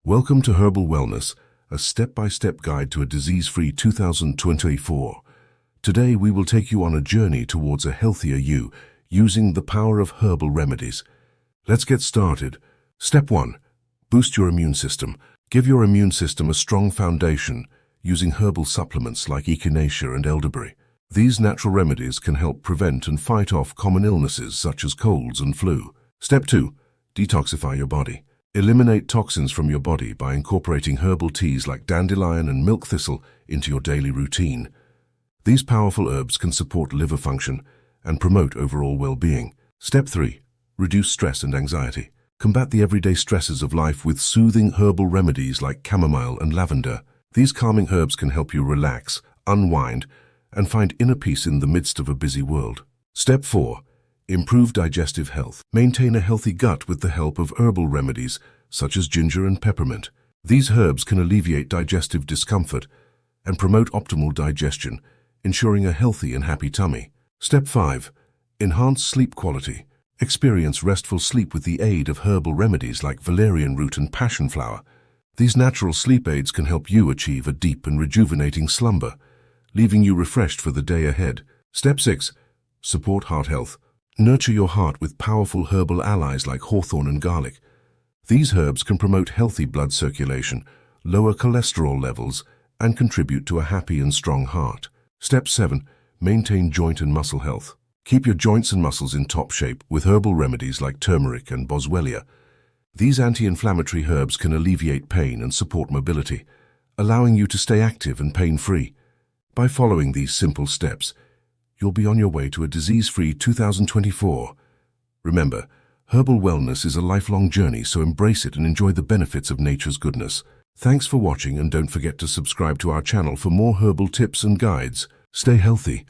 Welcome to Herbal Wellness, a step-by-step guide to a disease-free 2024. Today we will take you on a journey towards a healthier you, using the power of herbal remedies. Let's get started. Step 1. Boost your immune system. Give your immune system a strong foundation using herbal supplements like echinacea and elderberry. These natural remedies can help prevent and fight off common illnesses such as colds and flu. Step 2. Detoxify your body. Eliminate toxins from your body by incorporating herbal teas like dandelion and milk thistle into your daily routine. These powerful herbs can support liver function and promote overall well-being. Step 3. Reduce stress and anxiety. Combat the everyday stresses of life with soothing herbal remedies like chamomile and lavender. These calming herbs can help you relax, unwind, and find inner peace in the midst of a busy world. Step 4. Improve digestive health. Maintain a healthy gut with the help of herbal remedies such as ginger and peppermint. These herbs can alleviate digestive discomfort and promote optimal digestion, ensuring a healthy and happy tummy. Step 5. Enhance sleep quality. Experience restful sleep with the aid of herbal remedies like valerian root and passion flower. These natural sleep aids can help you achieve a deep and rejuvenating slumber, leaving you refreshed for the day ahead. Step 6. Support heart health. Nurture your heart with powerful herbal allies like hawthorn and garlic. These herbs can promote healthy blood circulation, lower cholesterol levels, and contribute to a happy and strong heart. Step 7. Maintain joint and muscle health. Keep your joints and muscles in top shape with herbal remedies like turmeric and boswellia. These anti-inflammatory herbs can alleviate pain and support mobility, allowing you to stay active and pain-free. By following these simple steps, you'll be on your way to a disease-free 2024. Remember, herbal wellness is a lifelong journey, so embrace it and enjoy the benefits of nature's goodness. Thanks for watching, and don't forget to subscribe to our channel for more herbal tips and guides. Stay healthy.